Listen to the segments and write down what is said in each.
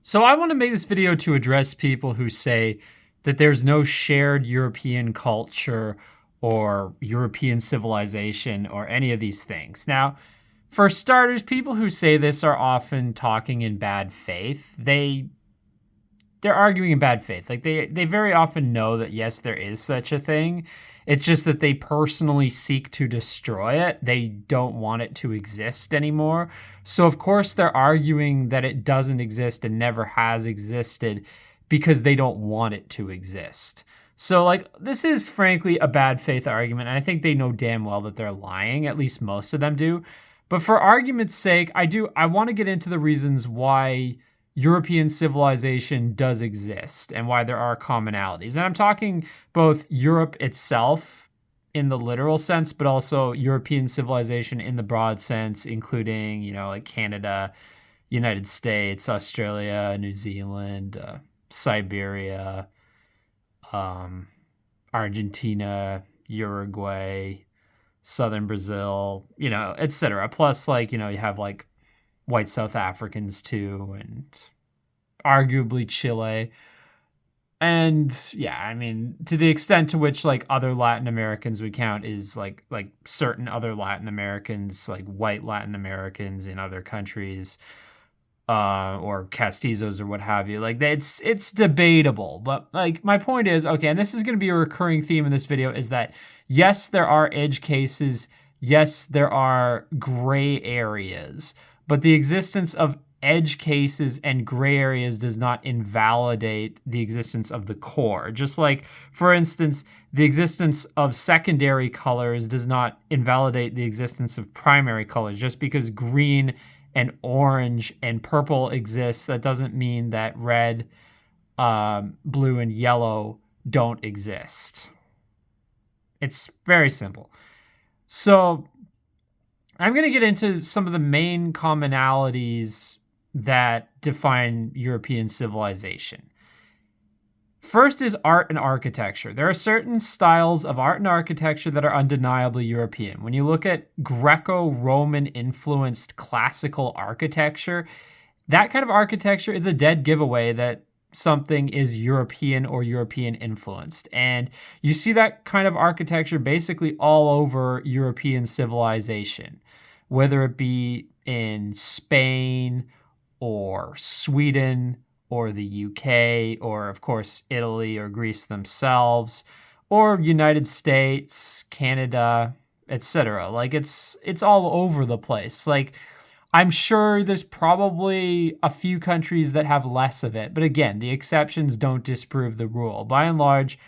So I want to make this video to address people who say that there's no shared European culture or European civilization or any of these things. Now, for starters, people who say this are often talking in bad faith. They're arguing in bad faith. Like they very often know that yes, there is such a thing. It's just that they personally seek to destroy it. They don't want it to exist anymore. So of course they're arguing that it doesn't exist and never has existed because they don't want it to exist. So like this is frankly a bad faith argument. And I think they know damn well that they're lying. At least most of them do. But for argument's sake, I want to get into the reasons why European civilization does exist and why there are commonalities. And I'm talking both Europe itself in the literal sense, but also European civilization in the broad sense, including, like Canada, United States, Australia, New Zealand, Siberia, Argentina, Uruguay, Southern Brazil, etc. Plus, you have white South Africans too, and arguably Chile. And yeah, I mean, to the extent to which other Latin Americans we count is like certain other Latin Americans, like white Latin Americans in other countries, or Castizos or what have you. It's debatable, but my point is, okay, and this is going to be a recurring theme in this video, is that yes, there are edge cases. Yes, there are gray areas. But the existence of edge cases and gray areas does not invalidate the existence of the core. Just like, for instance, the existence of secondary colors does not invalidate the existence of primary colors. Just because green and orange and purple exists, that doesn't mean that red, blue, and yellow don't exist. It's very simple. So I'm going to get into some of the main commonalities that define European civilization. First is art and architecture. There are certain styles of art and architecture that are undeniably European. When you look at Greco-Roman influenced classical architecture, that kind of architecture is a dead giveaway that something is European or European influenced. And you see that kind of architecture basically all over European civilization, whether it be in Spain or Sweden or the UK or, of course, Italy or Greece themselves, or United States, Canada, etc. It's all over the place. I'm sure there's probably a few countries that have less of it. But again, the exceptions don't disprove the rule. By and large,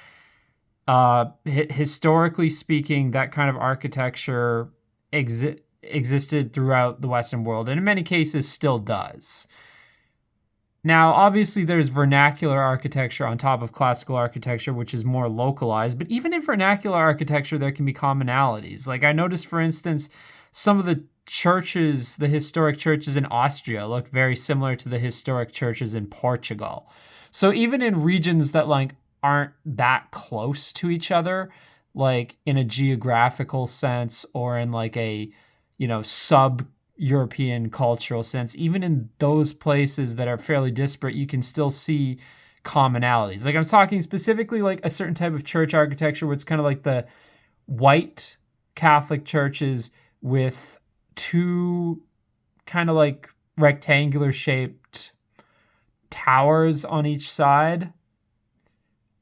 historically speaking, that kind of architecture existed throughout the Western world, and in many cases still does. Now, obviously, there's vernacular architecture on top of classical architecture, which is more localized. But even in vernacular architecture, there can be commonalities. I noticed, for instance, some of the churches, the historic churches in Austria, look very similar to the historic churches in Portugal. So even in regions that aren't that close to each other, in a geographical sense or in a sub-European cultural sense, even in those places that are fairly disparate, you can still see commonalities. I'm talking specifically a certain type of church architecture where it's kind of the white Catholic churches with two kind of rectangular shaped towers on each side.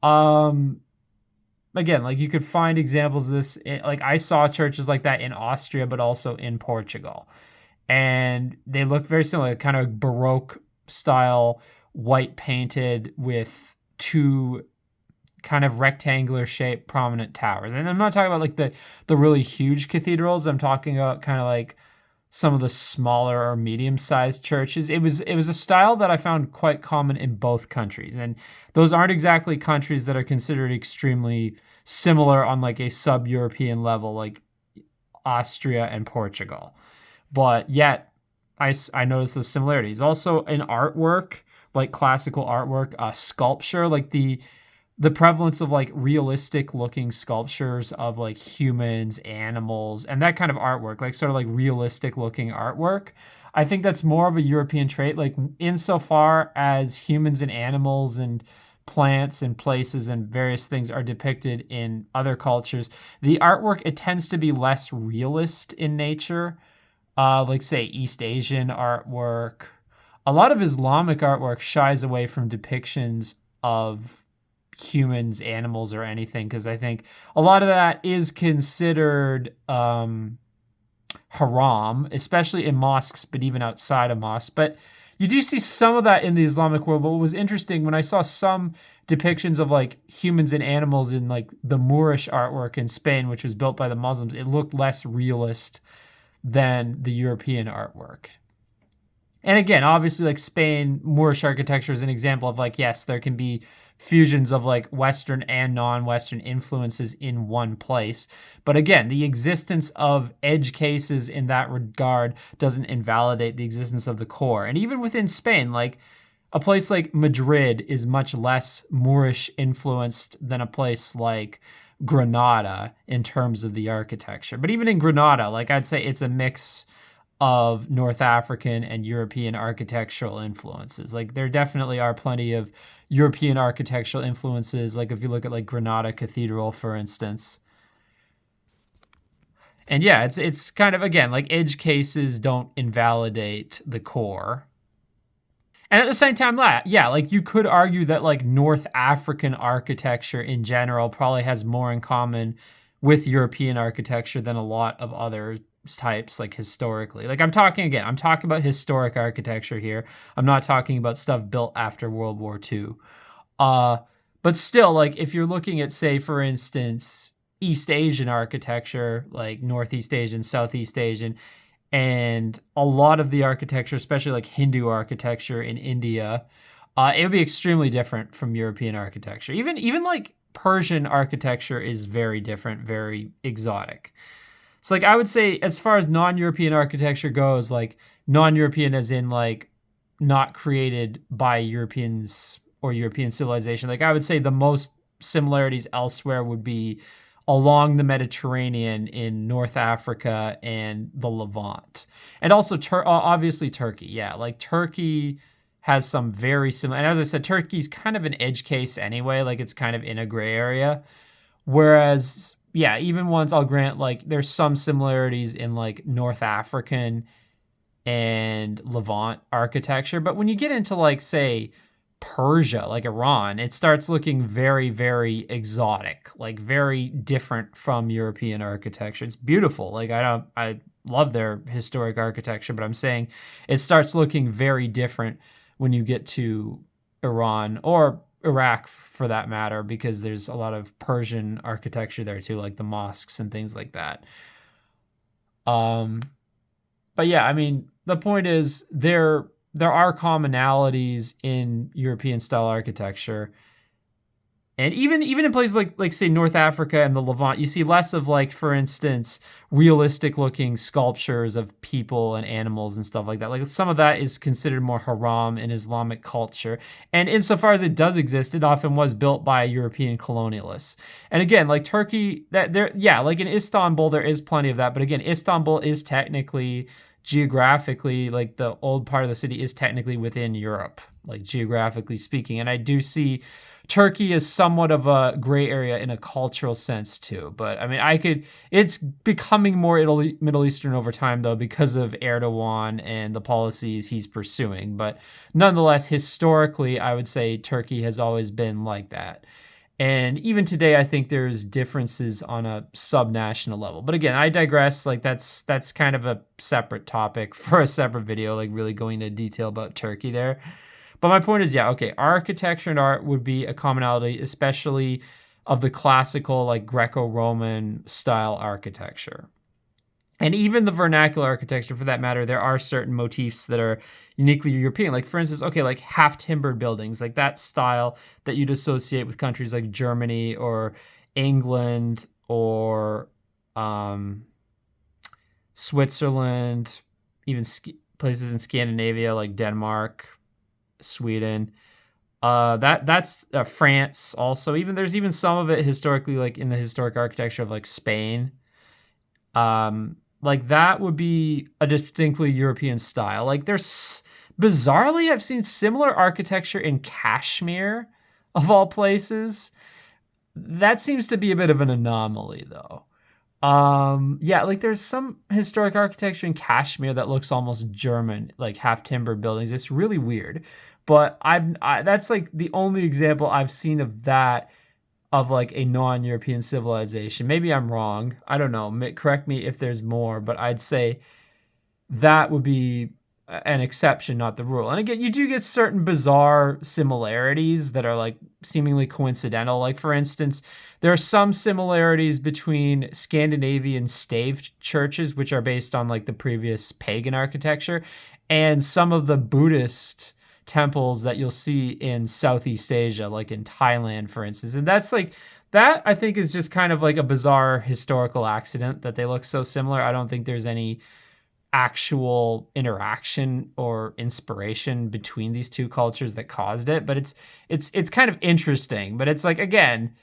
Again, you could find examples of this. I saw churches like that in Austria, but also in Portugal. And they look very similar, kind of Baroque style, white painted with two kind of rectangular shaped prominent towers. And I'm not talking about the really huge cathedrals. I'm talking about kind of some of the smaller or medium-sized churches. It was a style that I found quite common in both countries. And those aren't exactly countries that are considered extremely similar on a sub-European level, like Austria and Portugal. But yet, I noticed the similarities. Also in artwork, classical artwork, sculpture, the prevalence of realistic looking sculptures of humans, animals, and that kind of artwork, sort of realistic looking artwork. I think that's more of a European trait. Like insofar as humans and animals and plants and places and various things are depicted in other cultures, the artwork it tends to be less realist in nature. Like say East Asian artwork. A lot of Islamic artwork shies away from depictions of humans, animals, or anything because I think a lot of that is considered haram, especially in mosques, but even outside of mosques. But you do see some of that in the Islamic world. But what was interesting when I saw some depictions of like humans and animals in like the Moorish artwork in Spain, which was built by the Muslims, it looked less realist than the European artwork. And again, obviously, like Spain, Moorish architecture is an example of like, yes, there can be fusions of like Western and non Western influences in one place. But again, the existence of edge cases in that regard doesn't invalidate the existence of the core. And even within Spain, like a place like Madrid is much less Moorish influenced than a place like Granada in terms of the architecture. But even in Granada, like I'd say it's a mix of North African and European architectural influences. Like there definitely are plenty of European architectural influences. Like if you look at like Granada Cathedral, for instance. And yeah, it's kind of again like edge cases don't invalidate the core. And at the same time, yeah, like you could argue that like North African architecture in general probably has more in common with European architecture than a lot of other types, like historically. Like I'm talking about historic architecture here. I'm not talking about stuff built after World War II. Uh, but still, like if you're looking at, say, for instance, East Asian architecture, like Northeast Asian, Southeast Asian, and a lot of the architecture, especially like Hindu architecture in India, it would be extremely different from European architecture. Even like Persian architecture is very different, very exotic. So like I would say as far as non-European architecture goes, like non-European as in like not created by Europeans or European civilization, like I would say the most similarities elsewhere would be along the Mediterranean in North Africa and the Levant. And also obviously Turkey. Yeah, like Turkey has some very similar, and as I said, Turkey's kind of an edge case anyway, like it's kind of in a gray area. Whereas yeah, even ones I'll grant like there's some similarities in like North African and Levant architecture, but when you get into like say Persia, like Iran, it starts looking very, very exotic, like very different from European architecture. It's beautiful. Like I love their historic architecture, but I'm saying it starts looking very different when you get to Iran or Iraq for that matter, because there's a lot of Persian architecture there too, like the mosques and things like that. Um, but yeah, I mean, the point is there are commonalities in European style architecture. And even in places like say North Africa and the Levant, you see less of like, for instance, realistic looking sculptures of people and animals and stuff like that. Like some of that is considered more haram in Islamic culture. And insofar as it does exist, it often was built by European colonialists. And again, like Turkey, that there, yeah, like in Istanbul, there is plenty of that. But again, Istanbul is technically geographically, like the old part of the city is technically within Europe, like geographically speaking. And I do see Turkey is somewhat of a gray area in a cultural sense too. But I mean, it's becoming more Middle Eastern over time though, because of Erdogan and the policies he's pursuing. But nonetheless, historically, I would say Turkey has always been like that. And even today, I think there's differences on a subnational level. But again, I digress. Like that's kind of a separate topic for a separate video, like really going into detail about Turkey there. But my point is, yeah, okay, architecture and art would be a commonality, especially of the classical, like Greco-Roman style architecture. And even the vernacular architecture, for that matter, there are certain motifs that are uniquely European. Like, for instance, okay, like half-timbered buildings, like that style that you'd associate with countries like Germany or England or Switzerland, even places in Scandinavia like Denmark, Sweden. That's France also. There's even some of it historically, like in the historic architecture of like Spain. Like that would be a distinctly European style. Like there's bizarrely, I've seen similar architecture in Kashmir, of all places. That seems to be a bit of an anomaly, though. Yeah, like there's some historic architecture in Kashmir that looks almost German, like half timber buildings. It's really weird, but that's like the only example I've seen of that, of like a non-European civilization. Maybe I'm wrong. I don't know. Correct me if there's more, but I'd say that would be an exception, not the rule. And again, you do get certain bizarre similarities that are like seemingly coincidental. Like, for instance, there are some similarities between Scandinavian stave churches, which are based on like the previous pagan architecture, and some of the Buddhist temples that you'll see in Southeast Asia, like in Thailand, for instance. And that's like, that I think is just kind of like a bizarre historical accident that they look so similar. I don't think there's any actual interaction or inspiration between these two cultures that caused it, but it's kind of interesting. But it's like, again,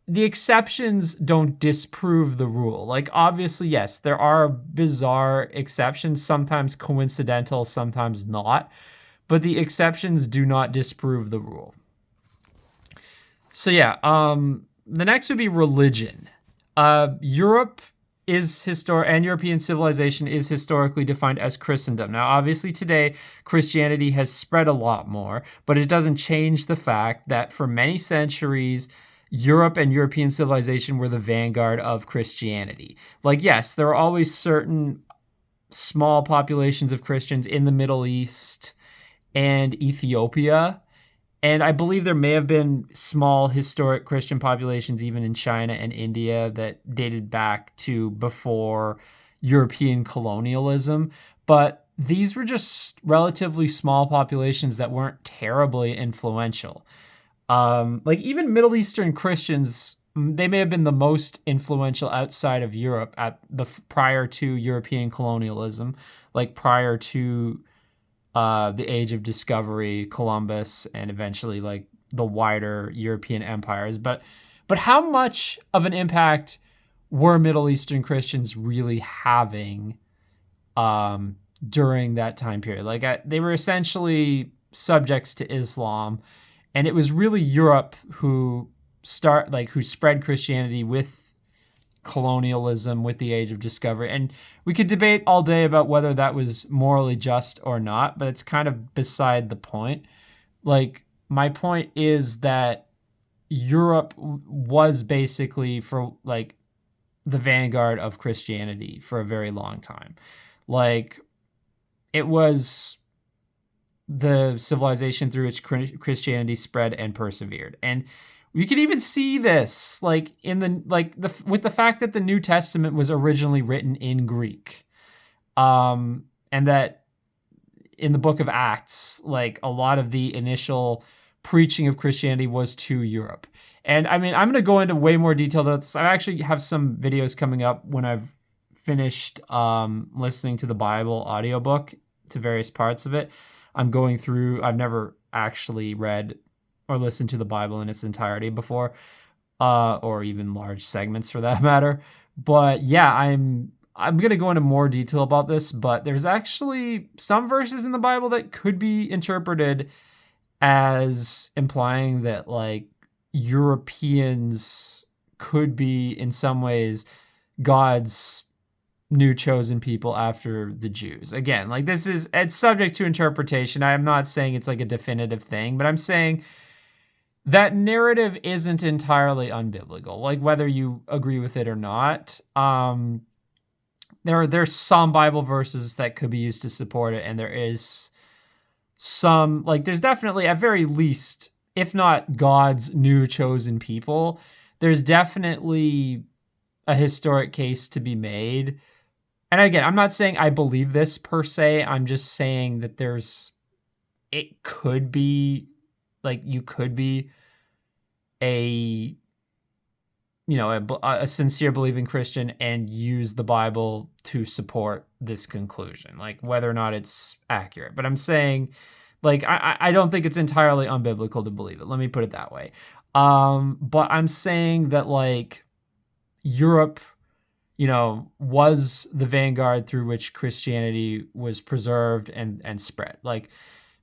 the exceptions don't disprove the rule. Like, obviously, yes, there are bizarre exceptions, sometimes coincidental, sometimes not, but the exceptions do not disprove the rule. So yeah, the next would be religion. Europe is and European civilization is historically defined as Christendom. Now, obviously today, Christianity has spread a lot more, but it doesn't change the fact that for many centuries, Europe and European civilization were the vanguard of Christianity. Like, yes, there are always certain small populations of Christians in the Middle East and Ethiopia, and I believe there may have been small historic Christian populations even in China and India that dated back to before European colonialism. But these were just relatively small populations that weren't terribly influential. Like even Middle Eastern Christians, they may have been the most influential outside of Europe prior to European colonialism, like prior to the Age of Discovery, Columbus, and eventually like the wider European empires. But how much of an impact were Middle Eastern Christians really having during that time period? Like they were essentially subjects to Islam, and it was really Europe who spread Christianity with colonialism, with the Age of Discovery. And we could debate all day about whether that was morally just or not, but it's kind of beside the point. Like, my point is that Europe was basically for like the vanguard of Christianity for a very long time. Like, it was the civilization through which Christianity spread and persevered. And you can even see this like with the fact that the New Testament was originally written in Greek. And that in the book of Acts, like a lot of the initial preaching of Christianity was to Europe. And I mean, I'm going to go into way more detail about this. I actually have some videos coming up when I've finished listening to the Bible audiobook, to various parts of it. I'm going through, I've never actually read or listened to the Bible in its entirety before, or even large segments for that matter. But yeah, I'm going to go into more detail about this, but there's actually some verses in the Bible that could be interpreted as implying that like Europeans could be in some ways God's new chosen people after the Jews. Again, like it's subject to interpretation. I am not saying it's like a definitive thing, but I'm saying that narrative isn't entirely unbiblical, like whether you agree with it or not. There's some Bible verses that could be used to support it, and there is some, like there's definitely, at very least, if not God's new chosen people, there's definitely a historic case to be made. And again, I'm not saying I believe this per se. I'm just saying that it could be, like, you could be a sincere believing Christian and use the Bible to support this conclusion, like whether or not it's accurate. But I'm saying, like, I don't think it's entirely unbiblical to believe it. Let me put it that way. But I'm saying that like Europe was the vanguard through which Christianity was preserved and spread. Like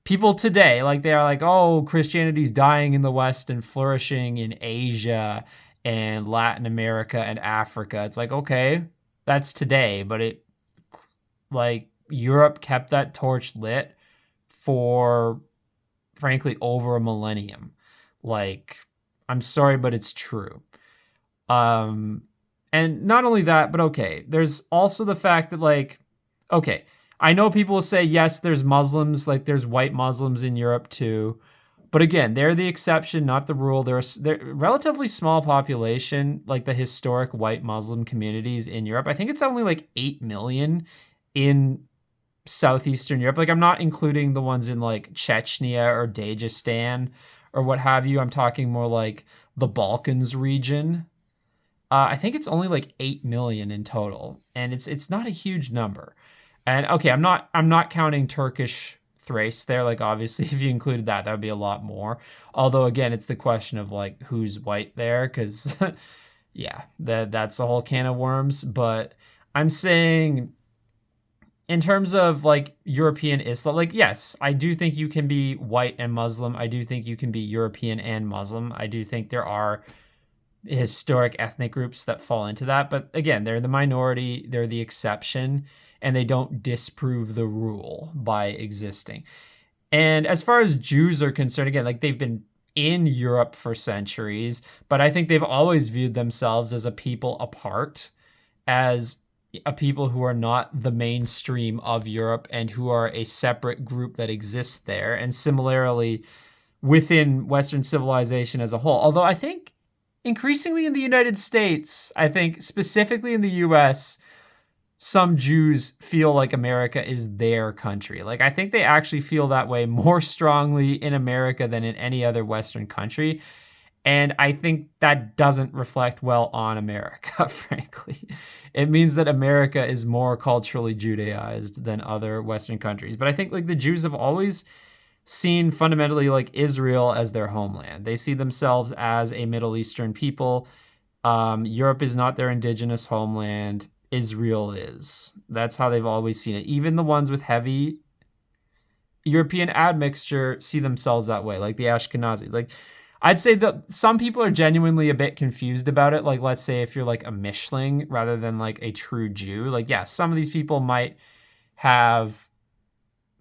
people today, like they are like, oh, Christianity's dying in the West and flourishing in Asia and Latin America and Africa. It's like, okay, that's today, but it like Europe kept that torch lit for frankly over a millennium. Like, I'm sorry, but it's true. Um, and not only that, but okay, there's also the fact that like, okay, I know people will say yes, there's Muslims, like there's white Muslims in Europe too. But again, they're the exception, not the rule. They're a relatively small population, like the historic white Muslim communities in Europe. I think it's only like 8 million in Southeastern Europe. Like I'm not including the ones in like Chechnya or Dagestan or what have you. I'm talking more like the Balkans region. I think it's only like 8 million in total, and it's not a huge number. And okay, I'm not counting Turkish Thrace there. Like obviously, if you included that, that would be a lot more. Although again, it's the question of like who's white there, because yeah, that's a whole can of worms. But I'm saying in terms of like European Islam, like yes, I do think you can be white and Muslim. I do think you can be European and Muslim. I do think there are historic ethnic groups that fall into that. But again, they're the minority, they're the exception, and they don't disprove the rule by existing. And as far as Jews are concerned, again, like they've been in Europe for centuries, but I think they've always viewed themselves as a people apart, as a people who are not the mainstream of Europe and who are a separate group that exists there. And similarly, within Western civilization as a whole. Although I think increasingly in the United States, I think specifically in the US, some Jews feel like America is their country. Like I think they actually feel that way more strongly in America than in any other Western country. And I think that doesn't reflect well on America, frankly. It means that America is more culturally Judaized than other Western countries. But I think like the Jews have always seen fundamentally like Israel as their homeland. They see themselves as a Middle Eastern people. Europe is not their indigenous homeland. Israel is. That's how they've always seen it. Even the ones with heavy European admixture see themselves that way, like the Ashkenazis. Like I'd say that some people are genuinely a bit confused about it. Like let's say if you're like a Mishling rather than like a true Jew. Like yeah, some of these people might have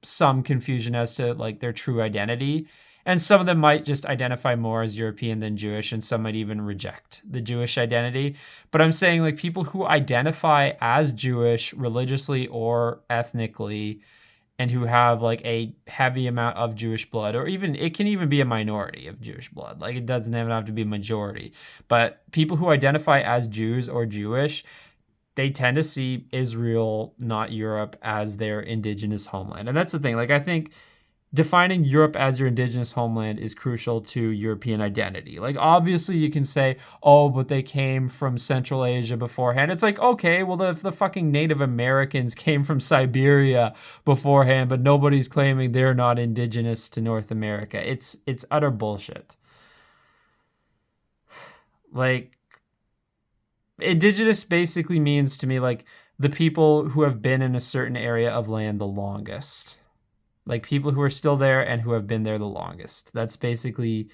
some confusion as to like their true identity, and some of them might just identify more as European than Jewish, and some might even reject the Jewish identity. But I'm saying like people who identify as Jewish religiously or ethnically and who have like a heavy amount of Jewish blood, or even it can even be a minority of Jewish blood, like it doesn't even have to be a majority, but people who identify as Jews or Jewish, they tend to see Israel, not Europe, as their indigenous homeland. And that's the thing. Like, I think defining Europe as your indigenous homeland is crucial to European identity. Like, obviously, you can say, oh, but they came from Central Asia beforehand. It's like, okay, well, the fucking Native Americans came from Siberia beforehand, but nobody's claiming they're not indigenous to North America. It's utter bullshit. Like, indigenous basically means to me like the people who have been in a certain area of land the longest, like people who are still there and who have been there the longest. That's basically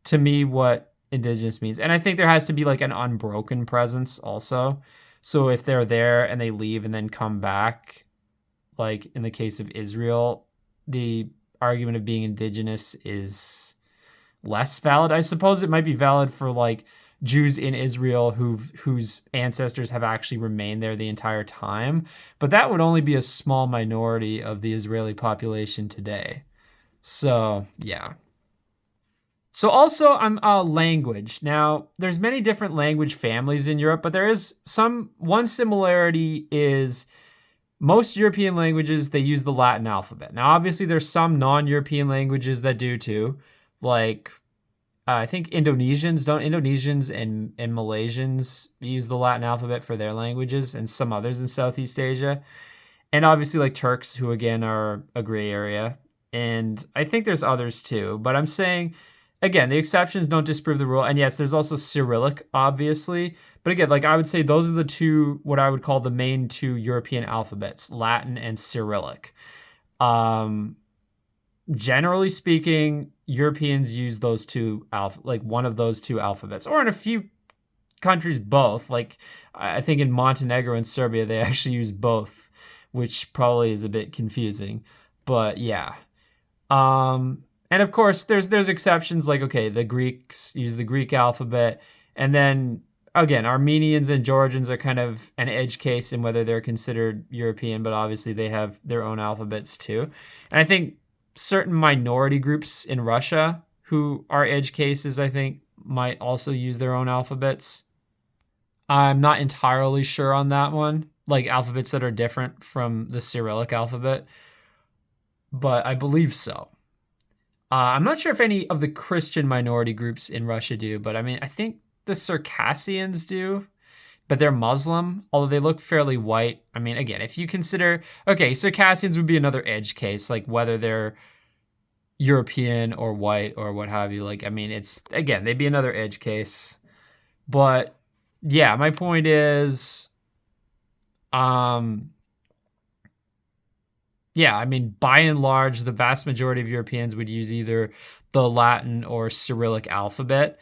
to me what indigenous means. And I think there has to be like an unbroken presence also. So if they're there and they leave and then come back, like in the case of Israel, the argument of being indigenous is less valid. I suppose it might be valid for like Jews in Israel whose ancestors have actually remained there the entire time, but that would only be a small minority of the Israeli population today. So yeah. So also I'm language. Now there's many different language families in Europe, but there is one similarity is most European languages, they use the Latin alphabet. Now obviously there's some non-European languages that do too, like I think Indonesians and Malaysians use the Latin alphabet for their languages, and some others in Southeast Asia. And obviously like Turks, who again are a gray area. And I think there's others too. But I'm saying again, the exceptions don't disprove the rule. And yes, there's also Cyrillic, obviously. But again, like I would say those are the two, what I would call the main two European alphabets, Latin and Cyrillic. Um, Generally speaking, Europeans use those two like one of those two alphabets, or in a few countries, both. Like I think in Montenegro and Serbia, they actually use both, which probably is a bit confusing. But yeah. And of course, there's exceptions. Like okay, the Greeks use the Greek alphabet, and then again, Armenians and Georgians are kind of an edge case in whether they're considered European, but obviously they have their own alphabets too. And I think certain minority groups in Russia who are edge cases, I think, might also use their own alphabets. I'm not entirely sure on that one, like alphabets that are different from the Cyrillic alphabet, but I believe so. I'm not sure if any of the Christian minority groups in Russia do, but I mean, I think the Circassians do, but they're Muslim, although they look fairly white. I mean, again, if you consider, okay, Circassians would be another edge case, like whether they're European or white or what have you. Like, I mean, it's, again, they'd be another edge case. But yeah, my point is, yeah, I mean, by and large, the vast majority of Europeans would use either the Latin or Cyrillic alphabet.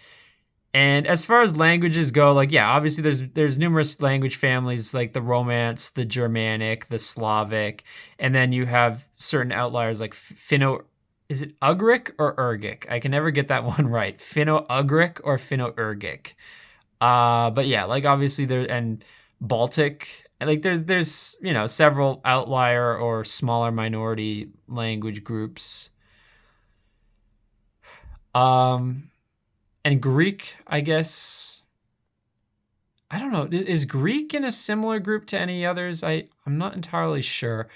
And as far as languages go, like yeah, obviously there's numerous language families like the Romance, the Germanic, the Slavic, and then you have certain outliers like Finno. Is it Ugric or Urgic? I can never get that one right. Finno-Ugric or Finno-Urgic. But yeah, like obviously there and Baltic. Like there's several outlier or smaller minority language groups. And Greek, I guess. I don't know. Is Greek in a similar group to any others? I'm not entirely sure.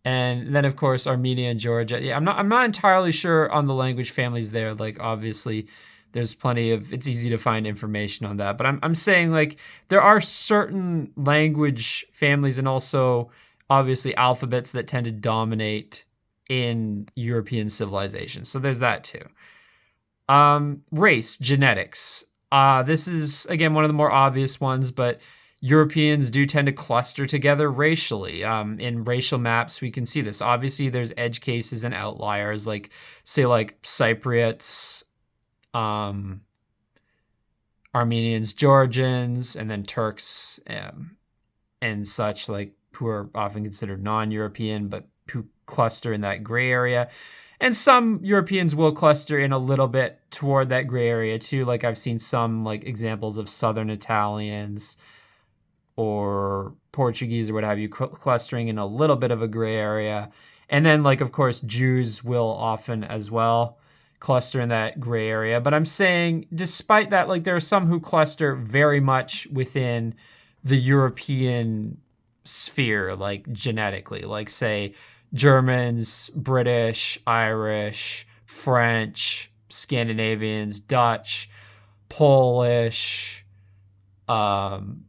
And then of course Armenia and Georgia. Yeah, I'm not entirely sure on the language families there. Like obviously there's plenty of it's easy to find information on that. But I'm saying like there are certain language families and also obviously alphabets that tend to dominate in European civilization. So there's that too. Race, genetics. This is again one of the more obvious ones, but Europeans do tend to cluster together racially. In racial maps, we can see this. Obviously, there's edge cases and outliers, like say like Cypriots, Armenians, Georgians, and then Turks, and such, like who are often considered non-European, but who cluster in that gray area. And some Europeans will cluster in a little bit toward that gray area too. Like I've seen some like examples of Southern Italians or Portuguese or what have you clustering in a little bit of a gray area. And then like, of course, Jews will often as well cluster in that gray area. But I'm saying despite that, like there are some who cluster very much within the European sphere, like genetically, like say, Germans, British, Irish, French, Scandinavians, Dutch, Polish, Baltics,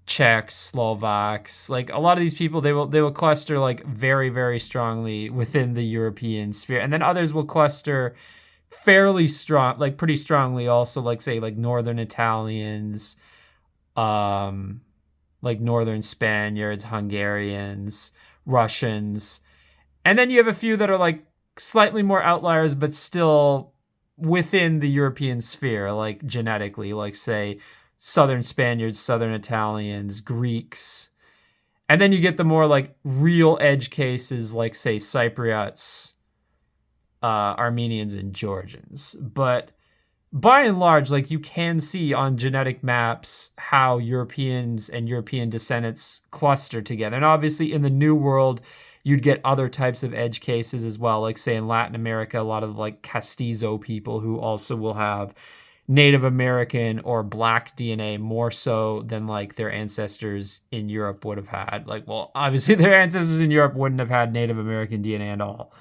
Czechs, Slovaks. Like a lot of these people, they will cluster like very, very strongly within the European sphere. And then others will cluster fairly strong, like pretty strongly also, like say like Northern Italians, like Northern Spaniards, Hungarians, Russians. And then you have a few that are like slightly more outliers, but still within the European sphere, like genetically, like say Southern Spaniards, Southern Italians, Greeks. And then you get the more like real edge cases, like say Cypriots, Armenians, and Georgians. But by and large, like you can see on genetic maps how Europeans and European descendants cluster together. And obviously in the New World, you'd get other types of edge cases as well. Like say in Latin America, a lot of like Castizo people who also will have Native American or Black DNA more so than like their ancestors in Europe would have had. Like, well, obviously their ancestors in Europe wouldn't have had Native American DNA at all,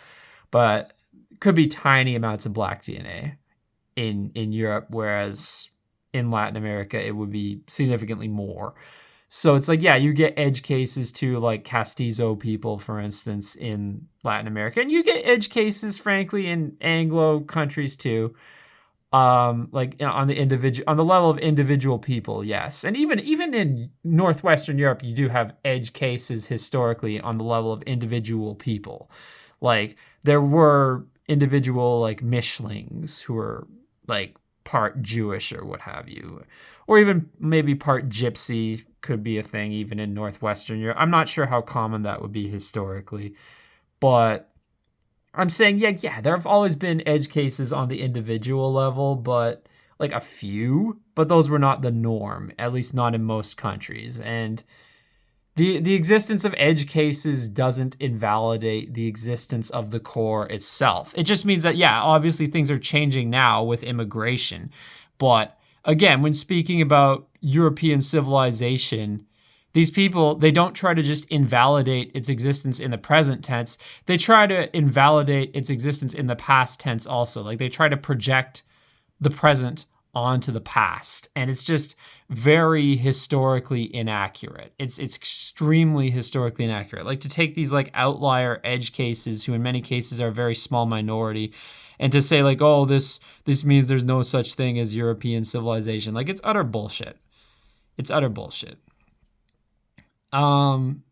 but could be tiny amounts of Black DNA in Europe, whereas in Latin America it would be significantly more. So it's like, yeah, you get edge cases to like Castizo people, for instance, in Latin America, and you get edge cases, frankly, in Anglo countries too. Like on the individual, on the level of individual people, yes, and even in Northwestern Europe, you do have edge cases historically on the level of individual people. Like there were individual like Mishlings who were like part Jewish or what have you, or even maybe part Gypsy could be a thing even in Northwestern Europe. I'm not sure how common that would be historically, but I'm saying, yeah, there have always been edge cases on the individual level, but like a few, but those were not the norm, at least not in most countries. And the existence of edge cases doesn't invalidate the existence of the core itself. It just means that, yeah, obviously things are changing now with immigration. But again, when speaking about European civilization, these people, they don't try to just invalidate its existence in the present tense. They try to invalidate its existence in the past tense also. Like they try to project the present onto the past. And it's just very historically inaccurate. It's extremely historically inaccurate. Like to take these like outlier edge cases, who in many cases are a very small minority, and to say like, oh, this means there's no such thing as European civilization. Like it's utter bullshit. It's utter bullshit. And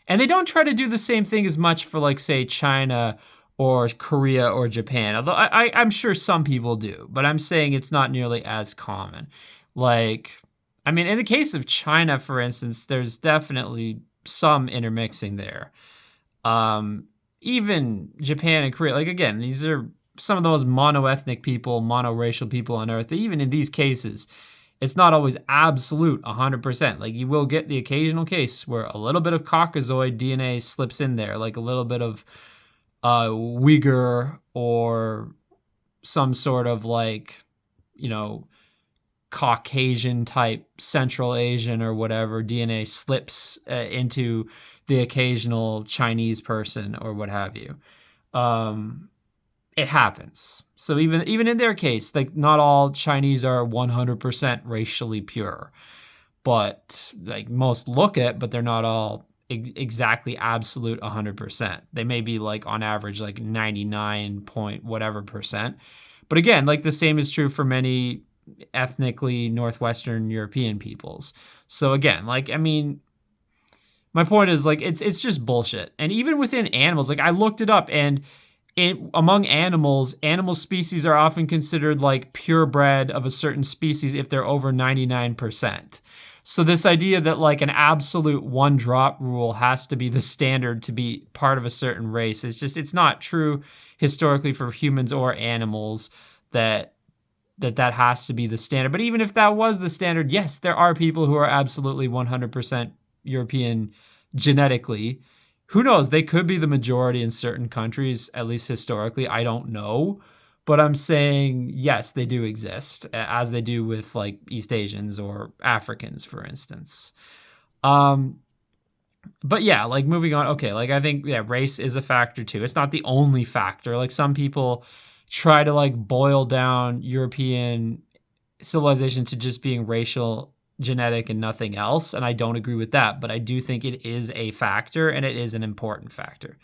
they don't try to do the same thing as much for like, say, China or Korea or Japan. Although I'm sure some people do, but I'm saying it's not nearly as common. Like, I mean, in the case of China, for instance, there's definitely some intermixing there. Even Japan and Korea, like again, these are some of the most monoethnic people, monoracial people on earth. But even in these cases, it's not always absolute 100%. Like you will get the occasional case where a little bit of Caucasoid DNA slips in there, like a little bit of Uyghur or some sort of like, Caucasian type Central Asian or whatever DNA slips into the occasional Chinese person or what have you. It happens. So even in their case, like not all Chinese are 100% racially pure, but like most look it, but they're not all exactly absolute 100%. They may be like on average like 99 point whatever percent. But again, like the same is true for many ethnically Northwestern European peoples. So again, like I mean, my point is like it's just bullshit. And even within animals, like I looked it up, and among animals, animal species are often considered like purebred of a certain species if they're over 99%. So this idea that like an absolute one drop rule has to be the standard to be part of a certain race is just, it's not true historically for humans or animals that has to be the standard. But even if that was the standard, yes, there are people who are absolutely 100% European genetically. Who knows? They could be the majority in certain countries, at least historically. I don't know. But I'm saying, yes, they do exist, as they do with like East Asians or Africans, for instance. But yeah, like moving on. Okay, like I think, yeah, race is a factor too. It's not the only factor. Like some people try to like boil down European civilization to just being racial, genetic, and nothing else. And I don't agree with that, but I do think it is a factor, and it is an important factor.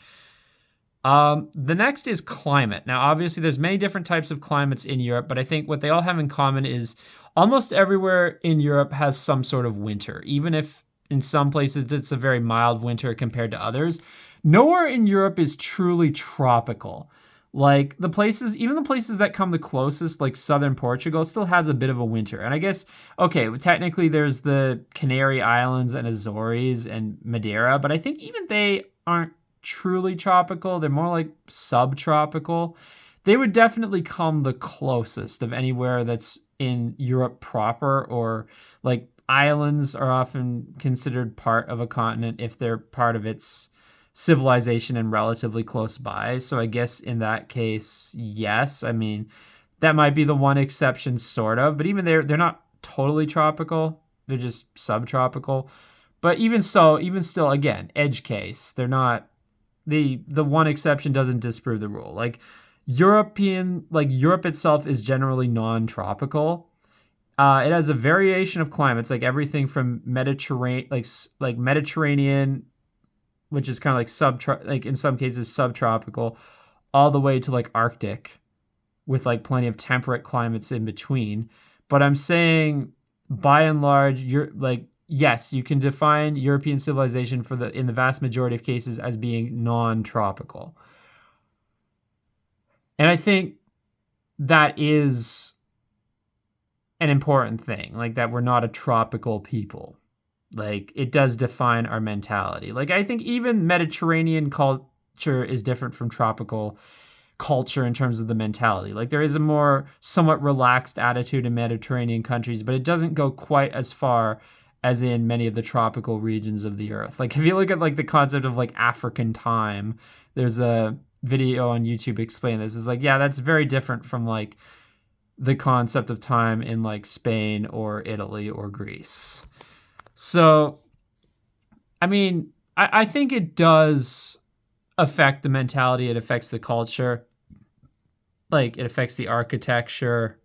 The next is climate. Now, obviously, there's many different types of climates in Europe, but I think what they all have in common is almost everywhere in Europe has some sort of winter, even if in some places it's a very mild winter compared to others. Nowhere in Europe is truly tropical. Like even the places that come the closest, like southern Portugal, still has a bit of a winter. And I guess, okay, technically there's the Canary Islands and Azores and Madeira, but I think even they aren't truly tropical. They're more like subtropical. They would definitely come the closest of anywhere that's in Europe proper, or like islands are often considered part of a continent if they're part of its civilization and relatively close by. So I guess in that case, yes. I mean, that might be the one exception, sort of, but even they're not totally tropical. They're just subtropical. But even still, again, edge case. They're not, the one exception doesn't disprove the rule. Like Europe itself is generally non-tropical. It has a variation of climates, like everything from Mediterranean, like Mediterranean, which is kind of like in some cases subtropical, all the way to like Arctic, with like plenty of temperate climates in between. But I'm saying, by and large, you're like, yes, you can define European civilization in the vast majority of cases as being non-tropical. And I think that is an important thing, like that we're not a tropical people. Like it does define our mentality. Like I think even Mediterranean culture is different from tropical culture in terms of the mentality. Like there is a more somewhat relaxed attitude in Mediterranean countries, but it doesn't go quite as far as in many of the tropical regions of the earth. Like if you look at like the concept of like African time, there's a video on YouTube explaining this. It's like, yeah, that's very different from like the concept of time in like Spain or Italy or Greece. So, I mean, I think it does affect the mentality. It affects the culture. Like, it affects the architecture.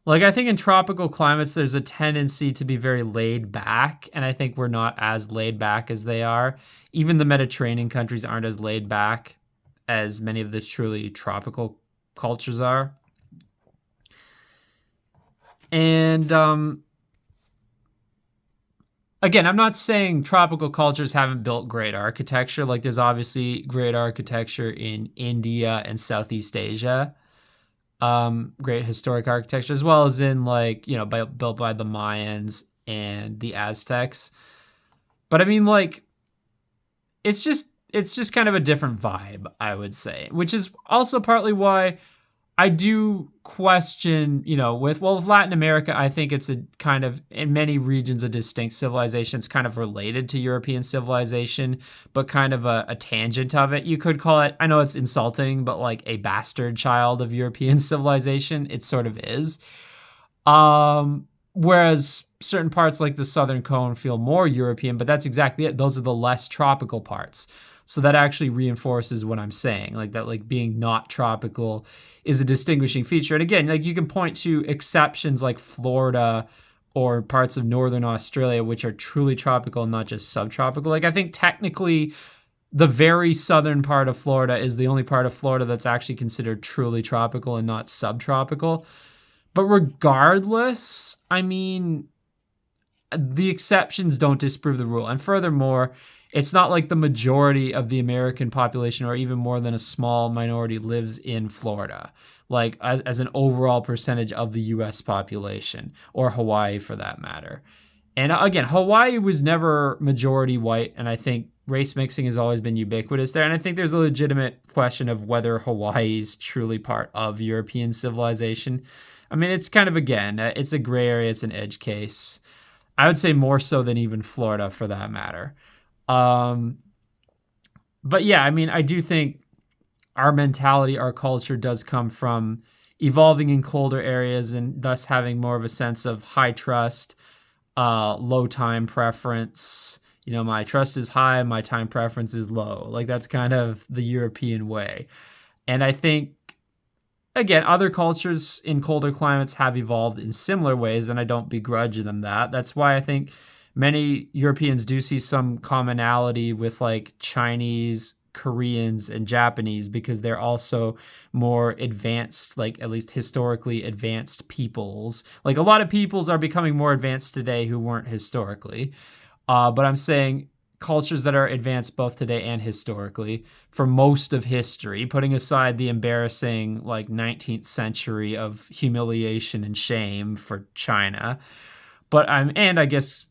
Like, I think in tropical climates, there's a tendency to be very laid back. And I think we're not as laid back as they are. Even the Mediterranean countries aren't as laid back as many of the truly tropical cultures are. And again, I'm not saying tropical cultures haven't built great architecture. Like there's obviously great architecture in India and Southeast Asia. Great historic architecture, as well as in like, you know, built by the Mayans and the Aztecs. But I mean, like, it's just kind of a different vibe, I would say, which is also partly why I do question, you know, with Latin America, I think it's a kind of, in many regions, a distinct civilization. It's kind of related to European civilization, but kind of a tangent of it. You could call it, I know it's insulting, but like a bastard child of European civilization. It sort of is. Whereas certain parts like the Southern Cone feel more European, but that's exactly it. Those are the less tropical parts. So that actually reinforces what I'm saying, like that, like being not tropical is a distinguishing feature. And again, like you can point to exceptions like Florida or parts of Northern Australia, which are truly tropical and not just subtropical. Like I think technically the very southern part of Florida is the only part of Florida that's actually considered truly tropical and not subtropical. But regardless, I mean, the exceptions don't disprove the rule. And furthermore, it's not like the majority of the American population or even more than a small minority lives in Florida, like as an overall percentage of the U.S. population, or Hawaii for that matter. And again, Hawaii was never majority white, and I think race mixing has always been ubiquitous there. And I think there's a legitimate question of whether Hawaii is truly part of European civilization. I mean, it's kind of, again, it's a gray area, it's an edge case. I would say more so than even Florida for that matter. But yeah, I mean, I do think our mentality, our culture does come from evolving in colder areas and thus having more of a sense of high trust, low time preference. You know, my trust is high, my time preference is low. Like that's kind of the European way. And I think, again, other cultures in colder climates have evolved in similar ways, and I don't begrudge them that. That's why I think many Europeans do see some commonality with like Chinese, Koreans, and Japanese, because they're also more advanced, like at least historically advanced peoples. Like a lot of peoples are becoming more advanced today who weren't historically. But I'm saying cultures that are advanced both today and historically for most of history, putting aside the embarrassing like 19th century of humiliation and shame for China. But and I guess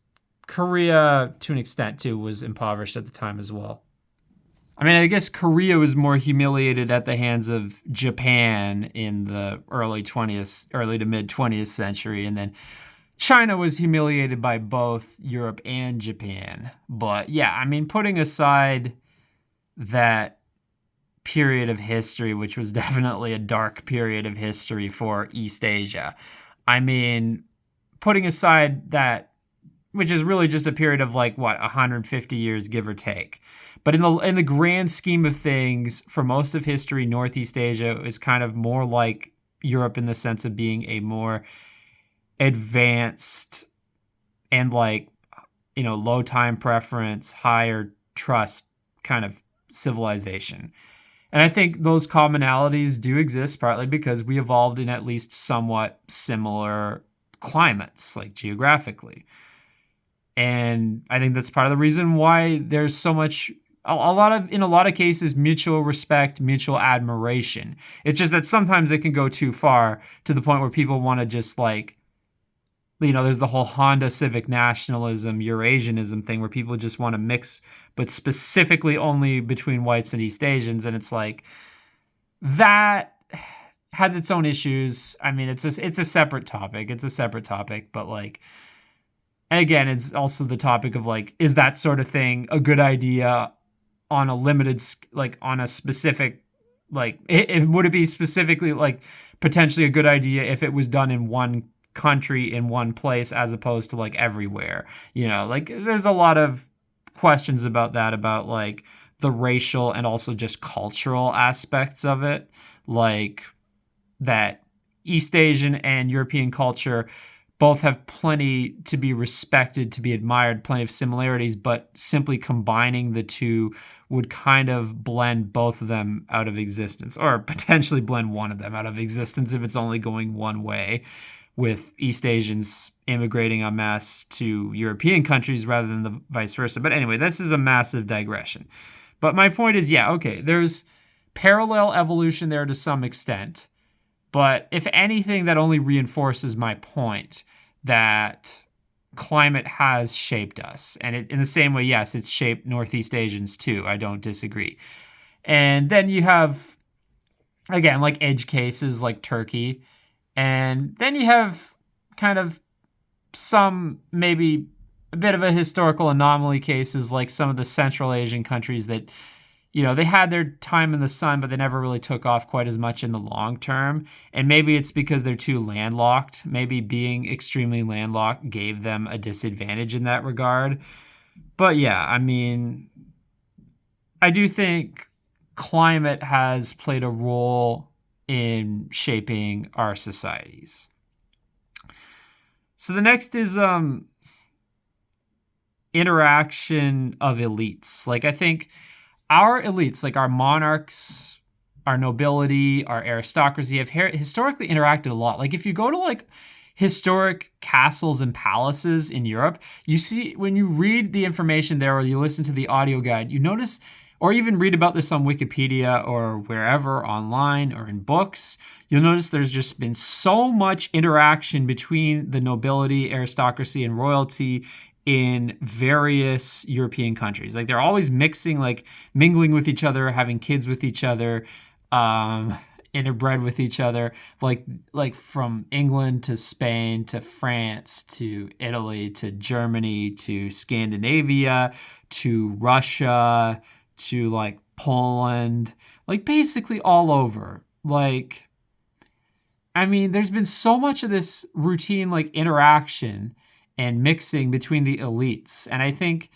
Korea, to an extent, too, was impoverished at the time as well. I mean, I guess Korea was more humiliated at the hands of Japan in the early to mid 20th century. And then China was humiliated by both Europe and Japan. But yeah, I mean, putting aside that period of history, which was definitely a dark period of history for East Asia, I mean, putting aside that, which is really just a period of like, 150 years, give or take. But in the grand scheme of things, for most of history, Northeast Asia is kind of more like Europe in the sense of being a more advanced and like, low time preference, higher trust kind of civilization. And I think those commonalities do exist partly because we evolved in at least somewhat similar climates, like geographically. And I think that's part of the reason why there's so much, in a lot of cases, mutual respect, mutual admiration. It's just that sometimes it can go too far to the point where people want to just like, there's the whole Honda Civic nationalism, Eurasianism thing where people just want to mix, but specifically only between whites and East Asians. And it's like, that has its own issues. I mean, it's a separate topic. It's a separate topic, but like, and again, it's also the topic of like, is that sort of thing a good idea on a limited, like on a specific, like, would it be specifically like potentially a good idea if it was done in one country in one place as opposed to like everywhere? Like there's a lot of questions about that, about like the racial and also just cultural aspects of it, like that East Asian and European culture both have plenty to be respected, to be admired, plenty of similarities, but simply combining the two would kind of blend both of them out of existence, or potentially blend one of them out of existence if it's only going one way, with East Asians immigrating en masse to European countries rather than the vice versa. But anyway, this is a massive digression. But my point is, yeah, okay, there's parallel evolution there to some extent. But if anything, that only reinforces my point that climate has shaped us. And in the same way, yes, it's shaped Northeast Asians too. I don't disagree. And then you have, again, like edge cases like Turkey. And then you have kind of some maybe a bit of a historical anomaly cases like some of the Central Asian countries that, they had their time in the sun, but they never really took off quite as much in the long term. And maybe it's because they're too landlocked. Maybe being extremely landlocked gave them a disadvantage in that regard. But yeah, I mean, I do think climate has played a role in shaping our societies. So the next is interaction of elites. Like I think our elites, like our monarchs, our nobility, our aristocracy, have historically interacted a lot. Like if you go to like historic castles and palaces in Europe, you see, when you read the information there or you listen to the audio guide, you notice, or even read about this on Wikipedia or wherever online or in books, you'll notice there's just been so much interaction between the nobility, aristocracy, and royalty in various European countries. Like they're always mingling with each other, having kids with each other, interbred with each other, like from England to Spain to France to Italy to Germany to Scandinavia to Russia to like Poland, like basically all over. Like, I mean, there's been so much of this routine like interaction and mixing between the elites. And I think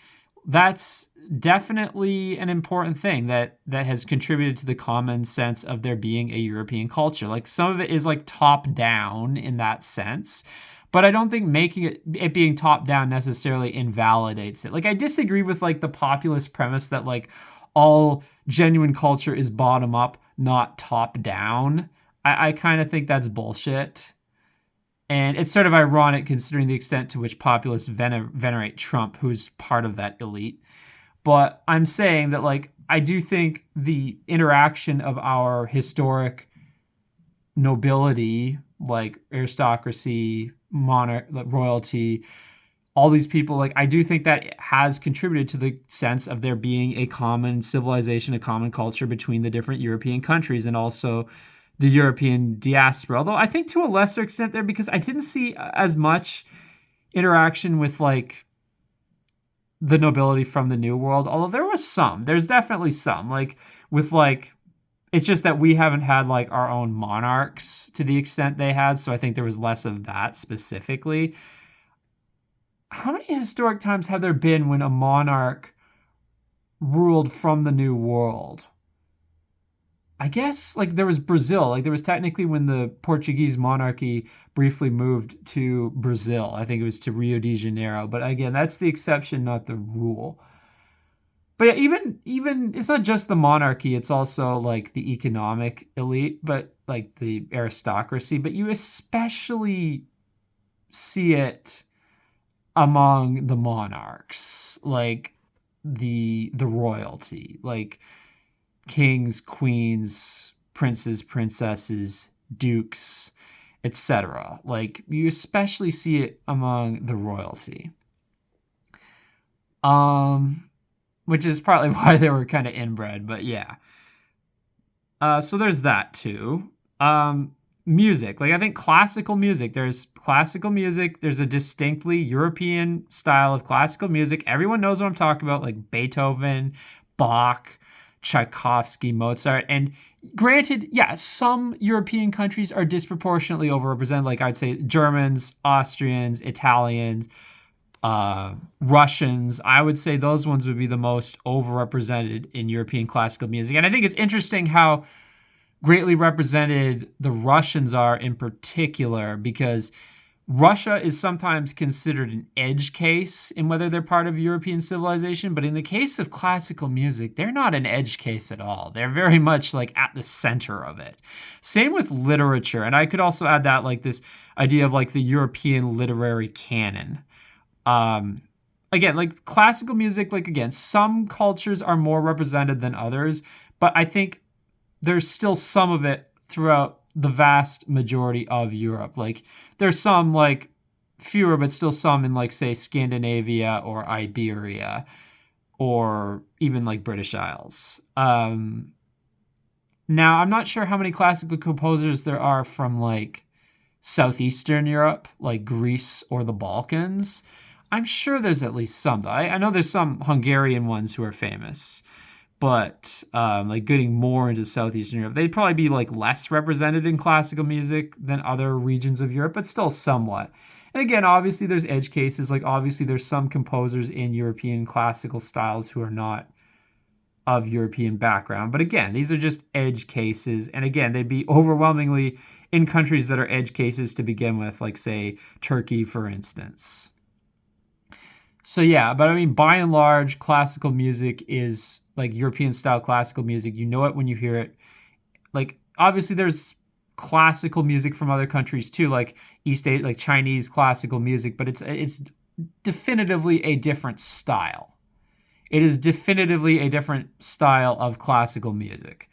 that's definitely an important thing that has contributed to the common sense of there being a European culture. Like some of it is like top down in that sense, but I don't think making it being top down necessarily invalidates it. Like I disagree with like the populist premise that like all genuine culture is bottom up, not top down. I kind of think that's bullshit. And it's sort of ironic considering the extent to which populists venerate Trump, who's part of that elite. But I'm saying that, like, I do think the interaction of our historic nobility, like aristocracy, monarch, like royalty, all these people, like, I do think that has contributed to the sense of there being a common civilization, a common culture between the different European countries and also the European diaspora. Although I think to a lesser extent there, because I didn't see as much interaction with like the nobility from the New World, although there was some. There's definitely some, like with like, it's just that we haven't had like our own monarchs to the extent they had, so I think there was less of that specifically. How many historic times have there been when a monarch ruled from the New World? I guess like there was Brazil. Like there was technically when the Portuguese monarchy briefly moved to Brazil. I think it was to Rio de Janeiro. But again, that's the exception, not the rule. But yeah, even it's not just the monarchy, it's also like the economic elite, but like the aristocracy, but you especially see it among the monarchs, like the royalty, like kings, queens, princes, princesses, dukes, etc. Like you especially see it among the royalty. Um which is partly why they were kind of inbred, but yeah. So there's that too. Music, like I think classical music. There's classical music. There's a distinctly European style of classical music. Everyone knows what I'm talking about, like Beethoven, Bach, Tchaikovsky, Mozart. And granted, yeah, some European countries are disproportionately overrepresented. Like I'd say Germans, Austrians, Italians, Russians. I would say those ones would be the most overrepresented in European classical music. And I think it's interesting how greatly represented the Russians are in particular, because Russia is sometimes considered an edge case in whether they're part of European civilization. But in the case of classical music, they're not an edge case at all. They're very much like at the center of it. Same with literature. And I could also add that like this idea of like the European literary canon. Um, Again, like classical music, like again, some cultures are more represented than others, but I think there's still some of it throughout the vast majority of Europe. Like there's some like fewer, but still some in like say Scandinavia or Iberia or even like British Isles. Now I'm not sure how many classical composers there are from like Southeastern Europe, like Greece or the Balkans. I'm sure there's at least some. I know there's some Hungarian ones who are famous, but like getting more into Southeastern Europe, they'd probably be like less represented in classical music than other regions of Europe, but still somewhat. And again, obviously there's edge cases. Like obviously there's some composers in European classical styles who are not of European background. But again, these are just edge cases. And again, they'd be overwhelmingly in countries that are edge cases to begin with, like say Turkey, for instance. So yeah, but I mean, by and large, classical music is like European style classical music. You know it when you hear it. Like obviously, there's classical music from other countries too, like East Asia, like Chinese classical music, but it's definitively a different style. It is definitively a different style of classical music.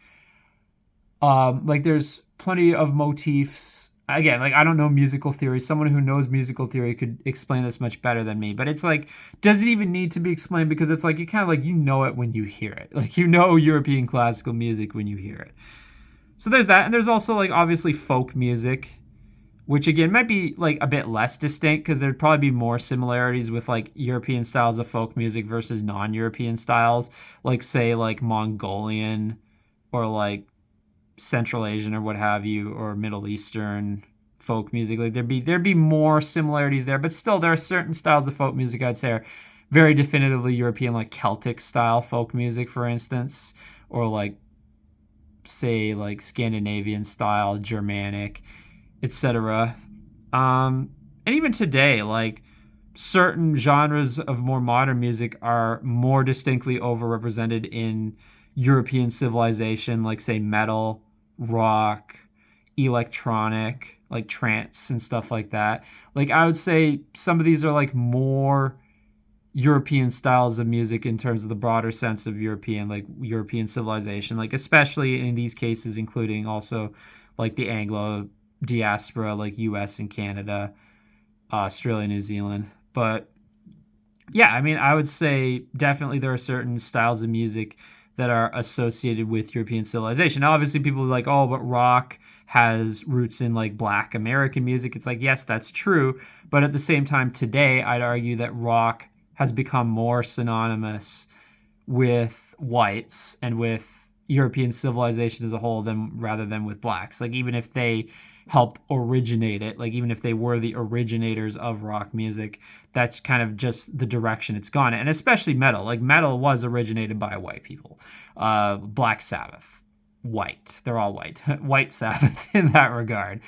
Like there's plenty of motifs. Again, like I don't know musical theory. Someone who knows musical theory could explain this much better than me. But it's like, does it even need to be explained? Because it's like you kind of like you know it when you hear it. Like you know European classical music when you hear it. So there's that, and there's also like obviously folk music, which again might be like a bit less distinct because there'd probably be more similarities with like European styles of folk music versus non-European styles, like say like Mongolian or like Central Asian or what have you, or Middle Eastern folk music. Like there'd be more similarities there, but still there are certain styles of folk music I'd say are very definitively European, like Celtic style folk music, for instance, or like say like Scandinavian style, Germanic, etc. And even today, like certain genres of more modern music are more distinctly overrepresented in European civilization, like say metal, rock, electronic, like trance and stuff like that. Like I would say some of these are like more European styles of music in terms of the broader sense of European, like European civilization, like especially in these cases, including also like the Anglo diaspora, like US and Canada, Australia, New Zealand. But yeah, I mean, I would say definitely there are certain styles of music that are associated with European civilization. Now, obviously, people are like, oh, but rock has roots in like Black American music. It's like, yes, that's true. But at the same time, today, I'd argue that rock has become more synonymous with whites and with European civilization as a whole than rather than with blacks. Like even if they helped originate it, like even if they were the originators of rock music, that's kind of just the direction it's gone. And especially metal. Like metal was originated by white people. Black Sabbath, white. They're all white. White Sabbath in that regard.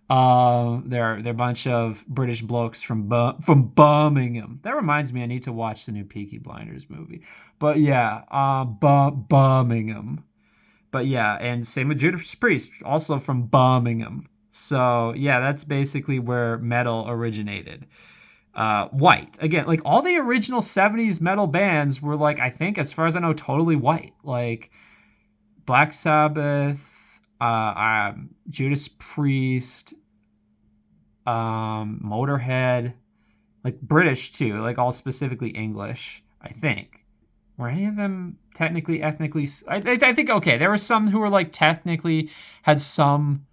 They're a bunch of British blokes from Birmingham. That reminds me, I need to watch the new Peaky Blinders movie. But yeah, Birmingham. But yeah, and same with Judas Priest, also from Birmingham. So yeah, that's basically where metal originated. White. Again, like all the original 70s metal bands were like, I think, as far as I know, totally white. Like Black Sabbath, Judas Priest, Motorhead, like British too, like all specifically English, I think. Were any of them technically, ethnically? I think, okay, there were some who were like technically had some,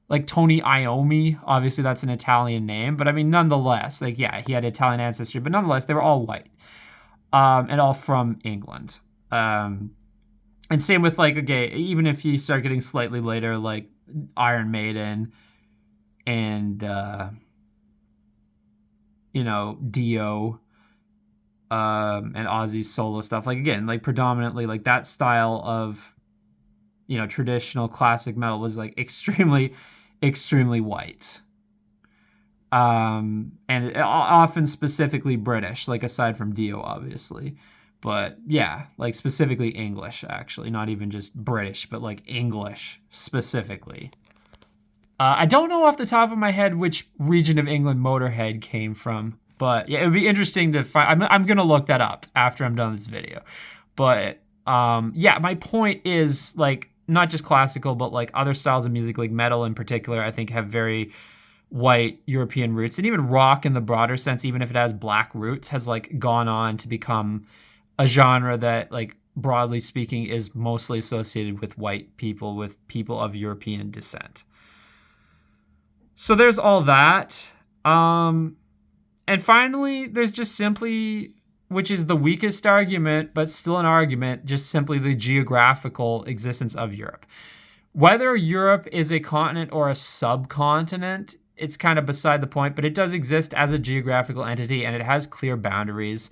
like Tony Iommi. Obviously, that's an Italian name, but I mean, nonetheless, like, yeah, he had Italian ancestry, but nonetheless, they were all white, and all from England. And same with like, okay, even if you start getting slightly later, like Iron Maiden and Dio, and Ozzy's solo stuff, like again, like predominantly like that style of traditional classic metal was like extremely white, and often specifically British, like aside from Dio obviously, but yeah, like specifically English, actually, not even just British, but like English specifically. I don't know off the top of my head which region of England Motorhead came from, but yeah, it would be interesting to find. I'm gonna look that up after I'm done this video. But yeah, my point is like not just classical, but like other styles of music, like metal in particular, I think have very white European roots, and even rock in the broader sense, even if it has black roots, has like gone on to become a genre that, like broadly speaking, is mostly associated with white people, with people of European descent. So there's all that. And finally, there's just simply, which is the weakest argument, but still an argument, just simply the geographical existence of Europe. Whether Europe is a continent or a subcontinent, it's kind of beside the point, but it does exist as a geographical entity, and it has clear boundaries,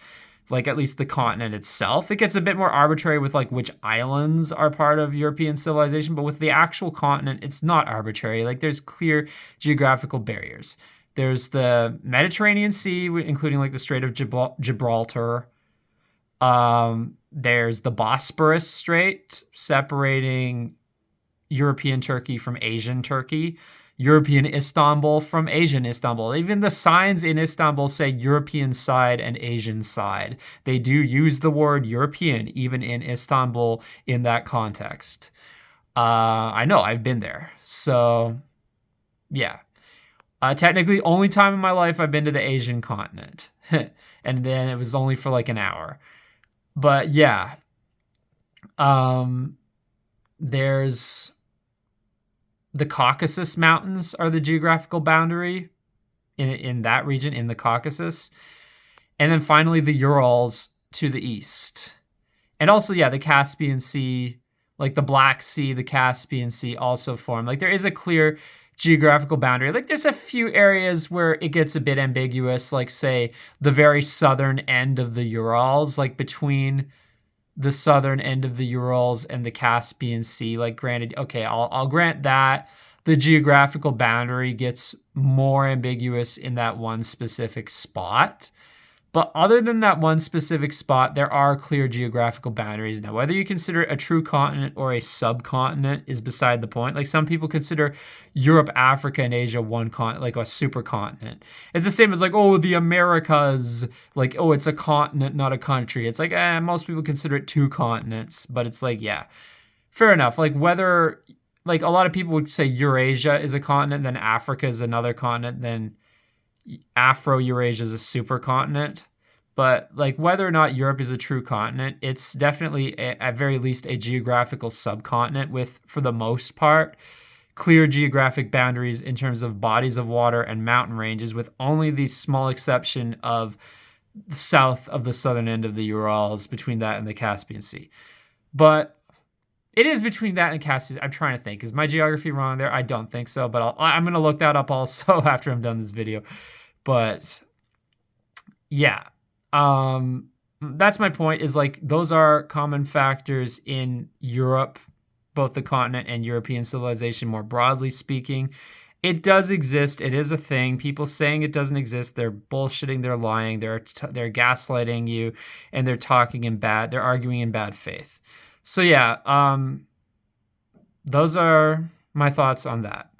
like at least the continent itself. It gets a bit more arbitrary with like which islands are part of European civilization, but with the actual continent, it's not arbitrary. Like there's clear geographical barriers. There's the Mediterranean Sea, including like the Strait of Gibraltar. There's the Bosporus Strait, separating European Turkey from Asian Turkey. European Istanbul from Asian Istanbul. Even the signs in Istanbul say European side and Asian side. They do use the word European even in Istanbul in that context. I know, I've been there. So, yeah. Technically, only time in my life I've been to the Asian continent. And then it was only for like an hour. But yeah. There's the Caucasus Mountains are the geographical boundary in that region, in the Caucasus. And then finally the Urals to the east. And also, yeah, the Caspian Sea, like the Black Sea, the Caspian Sea also form. Like there is a clear geographical boundary. Like there's a few areas where it gets a bit ambiguous, like say the very southern end of the Urals, like between the southern end of the Urals and the Caspian Sea. Like granted, okay, I'll grant that the geographical boundary gets more ambiguous in that one specific spot. But other than that one specific spot, there are clear geographical boundaries. Now, whether you consider it a true continent or a subcontinent is beside the point. Like some people consider Europe, Africa, and Asia one continent, like a supercontinent. It's the same as like, oh, the Americas, like, oh, it's a continent, not a country. It's like, most people consider it two continents, but it's like, yeah, fair enough. Like whether, like a lot of people would say Eurasia is a continent, then Africa is another continent, then Afro-Eurasia is a supercontinent. But like whether or not Europe is a true continent, it's definitely at very least a geographical subcontinent with, for the most part, clear geographic boundaries in terms of bodies of water and mountain ranges, with only the small exception of south of the southern end of the Urals, between that and the Caspian Sea. But it is between that and Caspian. I'm trying to think. Is my geography wrong there? I don't think so, but I'm going to look that up also after I'm done this video. But yeah, that's my point, is like those are common factors in Europe both the continent and European civilization more broadly speaking. It does exist. It is a thing. People saying it doesn't exist, they're bullshitting, they're lying, they're gaslighting you, and they're arguing in bad faith. So yeah, those are my thoughts on that.